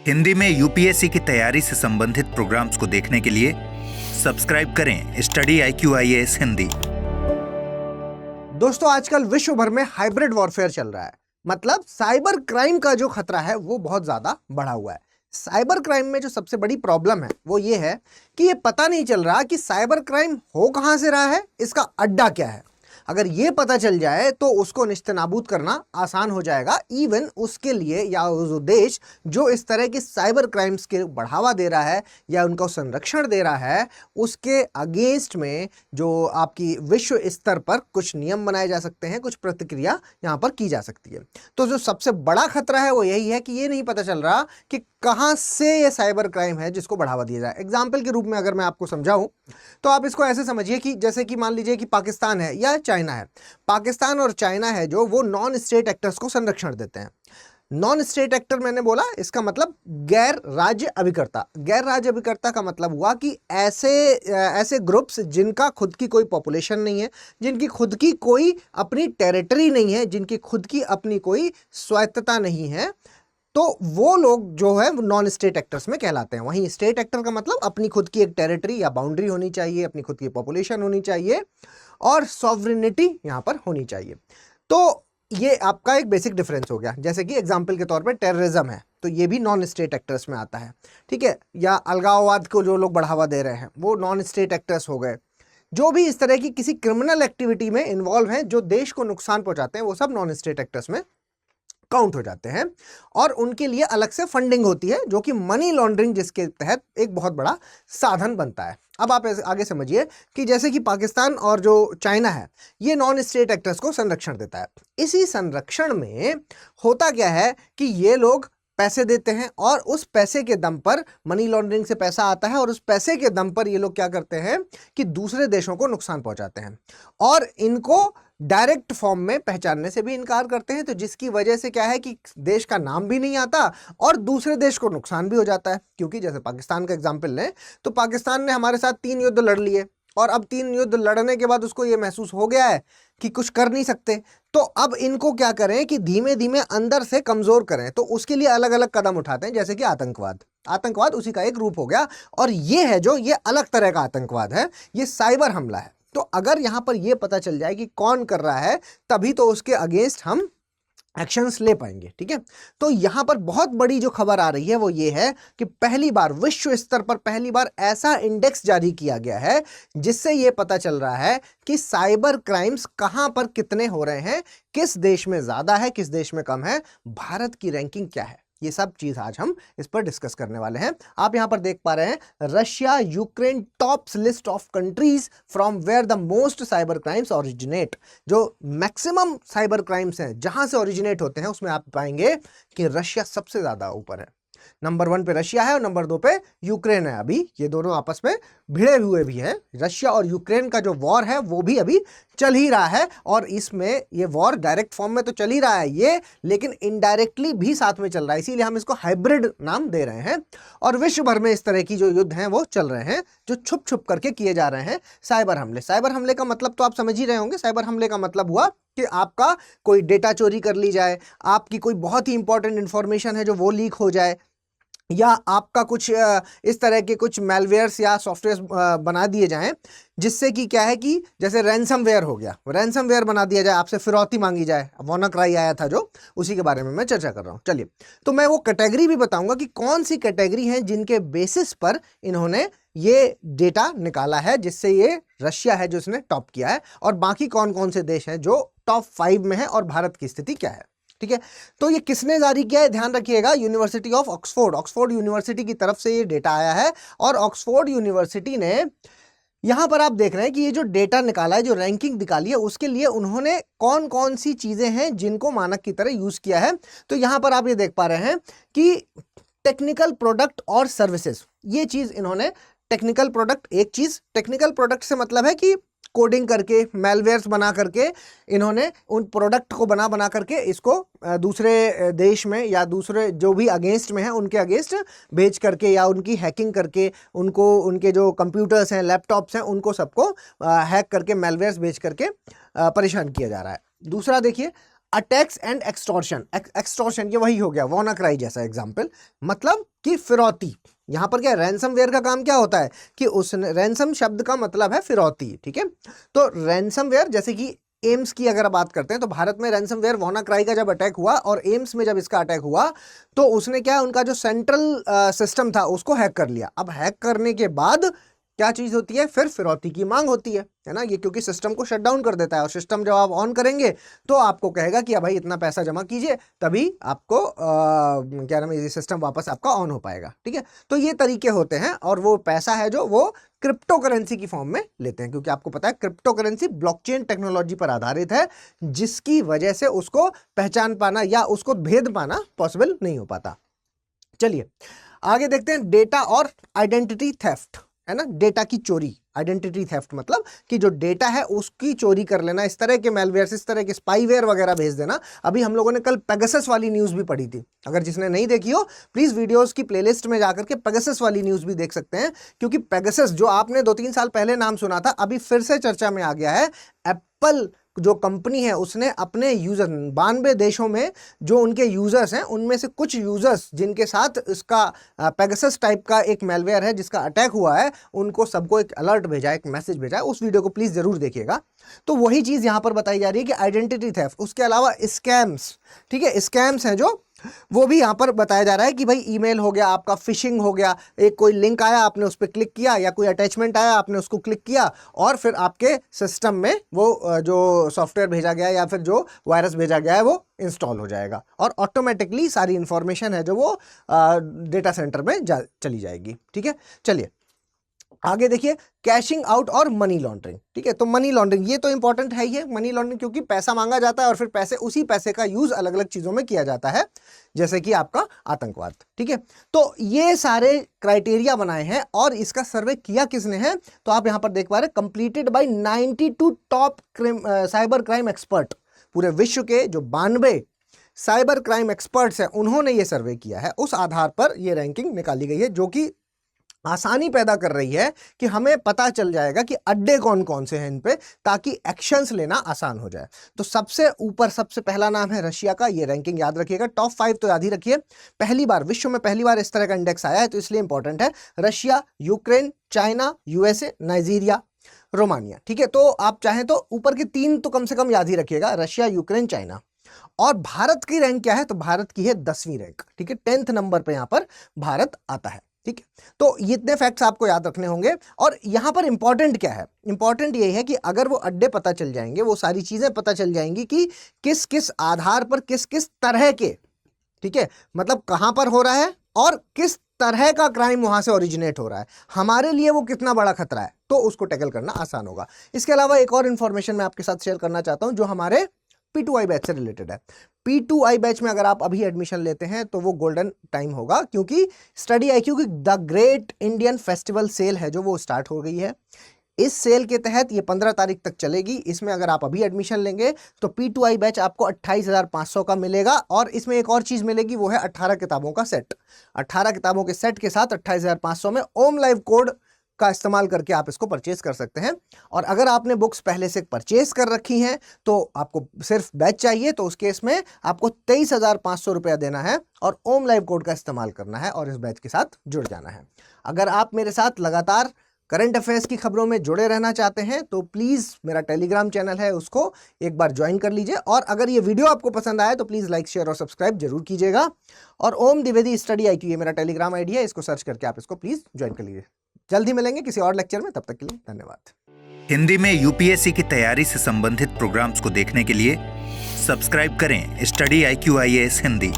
हिंदी में यूपीएससी की तैयारी से संबंधित प्रोग्राम्स को देखने के लिए सब्सक्राइब करें स्टडी IQIAS हिंदी। दोस्तों, आजकल विश्व भर में हाइब्रिड वॉरफेयर चल रहा है। मतलब साइबर क्राइम का जो खतरा है वो बहुत ज्यादा बढ़ा हुआ है। साइबर क्राइम में जो सबसे बड़ी प्रॉब्लम है वो ये है कि ये पता नहीं चल रहा कि साइबर क्राइम हो कहां से रहा है, इसका अड्डा क्या है। अगर ये पता चल जाए तो उसको निस्तेनाबूद करना आसान हो जाएगा, इवन उसके लिए या उस देश जो इस तरह की साइबर क्राइम्स के बढ़ावा दे रहा है या उनको संरक्षण दे रहा है, उसके अगेंस्ट में जो आपकी विश्व स्तर पर कुछ नियम बनाए जा सकते हैं, कुछ प्रतिक्रिया यहाँ पर की जा सकती है। तो जो सबसे बड़ा खतरा है वो यही है कि ये नहीं पता चल रहा कि कहाँ से ये साइबर क्राइम है जिसको बढ़ावा दिया जाए। एग्जाम्पल के रूप में अगर मैं आपको समझाऊं तो आप इसको ऐसे समझिए कि जैसे कि मान लीजिए कि पाकिस्तान है या चाइना है। पाकिस्तान और चाइना है जो वो नॉन स्टेट एक्टर्स को संरक्षण देते हैं। नॉन स्टेट एक्टर मैंने बोला, इसका मतलब गैर राज्य अभिकर्ता। गैर राज्य अभिकर्ता का मतलब हुआ कि ऐसे ग्रुप्स जिनका खुद की कोई पॉपुलेशन नहीं है, जिनकी खुद की कोई अपनी टेरिटरी नहीं है, जिनकी खुद की अपनी कोई स्वायत्तता नहीं है, तो वो लोग जो है नॉन स्टेट एक्टर्स में कहलाते हैं। वहीं स्टेट एक्टर का मतलब अपनी खुद की एक टेरिटरी या बाउंड्री होनी चाहिए, अपनी खुद की पॉपुलेशन होनी चाहिए और सॉवरेनिटी यहाँ पर होनी चाहिए। तो ये आपका एक बेसिक डिफरेंस हो गया। जैसे कि एग्जाम्पल के तौर पे टेररिज्म है तो ये भी नॉन स्टेट एक्टर्स में आता है, ठीक है। या अलगाववाद को जो लोग बढ़ावा दे रहे हैं वो नॉन स्टेट एक्टर्स हो गए। जो भी इस तरह की किसी क्रिमिनल एक्टिविटी में इन्वॉल्व हैं जो देश को नुकसान पहुंचाते हैं वो सब नॉन स्टेट एक्टर्स में काउंट हो जाते हैं और उनके लिए अलग से फंडिंग होती है जो कि मनी लॉन्ड्रिंग जिसके तहत एक बहुत बड़ा साधन बनता है। अब आप आगे समझिए कि जैसे कि पाकिस्तान और जो चाइना है ये नॉन स्टेट एक्टर्स को संरक्षण देता है। इसी संरक्षण में होता क्या है कि ये लोग पैसे देते हैं और उस पैसे के दम पर मनी लॉन्ड्रिंग से पैसा आता है और उस पैसे के दम पर ये लोग क्या करते हैं कि दूसरे देशों को नुकसान पहुंचाते हैं और इनको डायरेक्ट फॉर्म में पहचानने से भी इनकार करते हैं। तो जिसकी वजह से क्या है कि देश का नाम भी नहीं आता और दूसरे देश को नुकसान भी हो जाता है। क्योंकि जैसे पाकिस्तान का एग्जाम्पल लें तो पाकिस्तान ने हमारे साथ 3 युद्ध लड़ लिए और अब 3 युद्ध लड़ने के बाद उसको ये महसूस हो गया है कि कुछ कर नहीं सकते, तो अब इनको क्या करें कि धीमे धीमे अंदर से कमजोर करें। तो उसके लिए अलग अलग कदम उठाते हैं, जैसे कि आतंकवाद उसी का एक रूप हो गया। और ये है जो ये अलग तरह का आतंकवाद है, ये साइबर हमला है। तो अगर यहां पर यह पता चल जाए कि कौन कर रहा है तभी तो उसके अगेंस्ट हम एक्शंस ले पाएंगे, ठीक है। तो यहां पर बहुत बड़ी जो खबर आ रही है वो ये है कि पहली बार विश्व स्तर पर पहली बार ऐसा इंडेक्स जारी किया गया है जिससे ये पता चल रहा है कि साइबर क्राइम्स कहां पर कितने हो रहे हैं, किस देश में ज्यादा है, किस देश में कम है, भारत की रैंकिंग क्या है। ये सब चीज आज हम इस पर डिस्कस करने वाले हैं। आप यहां पर देख पा रहे हैं Russia Ukraine tops list of countries from where the most cyber crimes originate. जो मैक्सिमम साइबर क्राइम्स हैं जहां से ओरिजिनेट होते हैं उसमें आप पाएंगे कि रशिया सबसे ज्यादा ऊपर है। नंबर 1 पे रशिया है और नंबर 2 पे यूक्रेन है। अभी ये दोनों आपस में भिड़े हुए भी हैं। रशिया और यूक्रेन का जो वॉर है वो भी अभी चल ही रहा है और इसमें ये वॉर डायरेक्ट फॉर्म में तो चल ही रहा है ये, लेकिन इनडायरेक्टली भी साथ में चल रहा है, इसीलिए हम इसको हाइब्रिड नाम दे रहे हैं। और विश्व भर में इस तरह की जो युद्ध हैं वो चल रहे हैं जो छुप छुप करके किए जा रहे हैं। साइबर हमले का मतलब तो आप समझ ही रहे होंगे। साइबर हमले का मतलब हुआ कि आपका कोई डेटा चोरी कर ली जाए, आपकी कोई बहुत ही इंपॉर्टेंट इंफॉर्मेशन है जो वो लीक हो जाए, या आपका कुछ इस तरह के कुछ मैलवेयर्स या सॉफ्टवेयर बना दिए जाएं जिससे कि क्या है कि जैसे रैंसमवेयर हो गया, रैंसमवेयर बना दिया जाए, आपसे फिरौती मांगी जाए। WannaCry आया था जो, उसी के बारे में मैं चर्चा कर रहा हूं। चलिए, तो मैं वो कैटेगरी भी बताऊंगा कि कौन सी कैटेगरी है जिनके बेसिस पर इन्होंने ये डेटा निकाला है, जिससे ये रशिया है जो इसने टॉप किया है और बाकी कौन कौन से देश हैं जो टॉप 5 में है और भारत की स्थिति क्या है, ठीक है। तो ये किसने जारी किया है, ध्यान रखिएगा, यूनिवर्सिटी ऑफ ऑक्सफोर्ड यूनिवर्सिटी की तरफ से ये डेटा आया है। और ऑक्सफोर्ड यूनिवर्सिटी ने यहां पर आप देख रहे हैं कि ये जो डेटा निकाला है, जो रैंकिंग निकाली है, उसके लिए उन्होंने कौन कौन सी चीजें हैं जिनको मानक की तरह यूज किया है। तो यहां पर आप ये देख पा रहे हैं कि टेक्निकल प्रोडक्ट और सर्विसेज, ये चीज इन्होंने टेक्निकल प्रोडक्ट, एक चीज टेक्निकल प्रोडक्ट से मतलब है कि कोडिंग करके मैलवेयर्स बना करके इन्होंने उन प्रोडक्ट को बना करके इसको दूसरे देश में या दूसरे जो भी अगेंस्ट में है उनके अगेंस्ट भेज करके या उनकी हैकिंग करके उनको, उनके जो कंप्यूटर्स हैं, लैपटॉप्स हैं, उनको सबको हैक करके मैलवेयर्स भेज करके परेशान किया जा रहा है। दूसरा देखिए, अटैक्स एंड एक्सटॉर्शन। एक्सटॉर्शन ये वही हो गया WannaCry जैसा एग्जाम्पल, मतलब कि फिरौती। यहां पर क्या रैंसमवेयर का काम क्या होता है कि उस रैंसम शब्द का मतलब है फिरौती, ठीक है। तो रैंसमवेयर जैसे कि एम्स की अगर बात करते हैं तो भारत में रैंसमवेयर WannaCry का जब अटैक हुआ और एम्स में जब इसका अटैक हुआ तो उसने क्या, उनका जो सेंट्रल सिस्टम था उसको हैक कर लिया। अब हैक करने के बाद क्या चीज होती है, फिर फिरौती की मांग होती है ना, ये क्योंकि सिस्टम को शट डाउन कर देता है और सिस्टम जब आप ऑन करेंगे तो आपको कहेगा कि भाई इतना पैसा जमा कीजिए, तभी आपको क्या नाम है, ये सिस्टम वापस आपका ऑन हो पाएगा, ठीक है। तो ये तरीके होते हैं और वो पैसा है जो वो क्रिप्टो करेंसी की फॉर्म में लेते हैं, क्योंकि आपको पता है क्रिप्टो करेंसी ब्लॉकचेन टेक्नोलॉजी पर आधारित है, जिसकी वजह से उसको पहचान पाना या उसको भेद पाना पॉसिबल नहीं हो पाता। चलिए आगे देखते हैं, डेटा और आइडेंटिटी थेफ्ट, है ना, डेटा की चोरी। आइडेंटिटी थेफ्ट मतलब कि जो डेटा है उसकी चोरी कर लेना, इस तरह के मेलवेयर, इस तरह के स्पाईवेयर वगैरह भेज देना। अभी हम लोगों ने कल पेगासस वाली न्यूज़ भी पढ़ी थी, अगर जिसने नहीं देखी हो प्लीज़ वीडियोस की प्लेलिस्ट में जाकर के पेगासस वाली न्यूज़ भी देख सकते हैं, क्योंकि पेगासस जो आपने 2-3 साल पहले नाम सुना था, अभी फिर से चर्चा में आ गया है। एप्पल जो कंपनी है उसने अपने यूजर 92 देशों में जो उनके यूजर्स हैं उनमें से कुछ यूजर्स जिनके साथ इसका पेगासस टाइप का एक मेलवेयर है जिसका अटैक हुआ है, उनको सबको एक अलर्ट भेजा है, एक मैसेज भेजा है। उस वीडियो को प्लीज जरूर देखिएगा। तो वही चीज यहां पर बताई जा रही है कि आइडेंटिटी थेफ्ट, उसके अलावा स्कैम्स, ठीक है, स्कैम्स हैं जो वो भी यहां पर बताया जा रहा है कि भाई ईमेल हो गया आपका, फिशिंग हो गया, एक कोई लिंक आया आपने उस पर क्लिक किया या कोई अटैचमेंट आया आपने उसको क्लिक किया और फिर आपके सिस्टम में वो जो सॉफ्टवेयर भेजा गया या फिर जो वायरस भेजा गया है वो इंस्टॉल हो जाएगा और ऑटोमेटिकली सारी इंफॉर्मेशन है जो वो डेटा सेंटर में चली जाएगी, ठीक है। चलिए आगे देखिए, कैशिंग आउट और मनी लॉन्ड्रिंग, ठीक है। तो मनी लॉन्ड्रिंग ये तो इंपॉर्टेंट है ही है, मनी लॉन्ड्रिंग, क्योंकि पैसा मांगा जाता है और फिर उसी पैसे का यूज अलग अलग चीजों में किया जाता है, जैसे कि आपका आतंकवाद, ठीक है। तो ये सारे क्राइटेरिया बनाए हैं और इसका सर्वे किया किसने है, तो आप यहां पर देख पा रहे हैं, completed by 92 top cyber crime expert. पूरे विश्व के जो 92 साइबर क्राइम एक्सपर्ट्स हैं उन्होंने ये सर्वे किया है, उस आधार पर ये रैंकिंग निकाली गई है, जो कि आसानी पैदा कर रही है कि हमें पता चल जाएगा कि अड्डे कौन कौन से हैं इन पे, ताकि एक्शंस लेना आसान हो जाए। तो सबसे ऊपर सबसे पहला नाम है रशिया का, ये रैंकिंग याद रखिएगा, टॉप 5 तो याद ही रखिए। पहली बार विश्व में पहली बार इस तरह का इंडेक्स आया है तो इसलिए इंपॉर्टेंट है। Russia, Ukraine, China, USA, Nigeria, Romania, ठीक है। तो आप चाहें तो ऊपर के 3 तो कम से कम याद ही रखिएगा, रशिया, यूक्रेन, चाइना। और भारत की रैंक क्या है, तो भारत की है 10वीं रैंक, ठीक है, 10th नंबर पे यहां पर भारत आता है, ठीक है। तो ये इतने फैक्ट्स आपको याद रखने होंगे। और यहां पर इंपॉर्टेंट क्या है, इंपॉर्टेंट ये है कि अगर वो अड्डे पता चल जाएंगे, वो सारी चीजें पता चल जाएंगी कि किस किस आधार पर किस किस तरह के, ठीक है, मतलब कहां पर हो रहा है और किस तरह का क्राइम वहां से ओरिजिनेट हो रहा है, हमारे लिए वो कितना बड़ा खतरा है, तो उसको टैकल करना आसान होगा। इसके अलावा एक और इंफॉर्मेशन मैं आपके साथ शेयर करना चाहता हूं जो हमारे P2I बैच से रिलेटेड है। P2I बैच में अगर आप अभी एडमिशन लेते हैं तो वो गोल्डन टाइम होगा, क्योंकि स्टडी IQ की the great Indian festival sale है जो वो स्टार्ट हो गई है। इस सेल के तहत ये 15 तारीख तक चलेगी। इसमें अगर आप अभी एडमिशन लेंगे तो P2I बैच आपको 28,500 का मिलेगा और इसमें एक और चीज मिलेगी, वो है 18 किताबों का सेट। 18 किताबों के सेट के साथ 28,500 में ओम लाइव कोड का इस्तेमाल करके आप इसको परचेज कर सकते हैं। और अगर आपने बुक्स पहले से परचेज कर रखी हैं तो आपको सिर्फ बैच चाहिए, तो उस केस में आपको 23,500 रुपया देना है और ओम लाइव कोड का इस्तेमाल करना है और इस बैच के साथ जुड़ जाना है। अगर आप मेरे साथ लगातार करंट अफेयर्स की खबरों में जुड़े रहना चाहते हैं तो प्लीज़ मेरा टेलीग्राम चैनल है उसको एक बार ज्वाइन कर लीजिए। और अगर ये वीडियो आपको पसंद आए तो प्लीज़ लाइक, शेयर और सब्सक्राइब जरूर कीजिएगा। और ओम द्विवेदी स्टडी IQ ये मेरा टेलीग्राम आईडी है, इसको सर्च करके आप इसको प्लीज़ ज्वाइन कर लीजिए। जल्दी मिलेंगे किसी और लेक्चर में, तब तक के लिए धन्यवाद। हिंदी में UPSC की तैयारी से संबंधित प्रोग्राम्स को देखने के लिए सब्सक्राइब करें स्टडी IQ IAS हिंदी।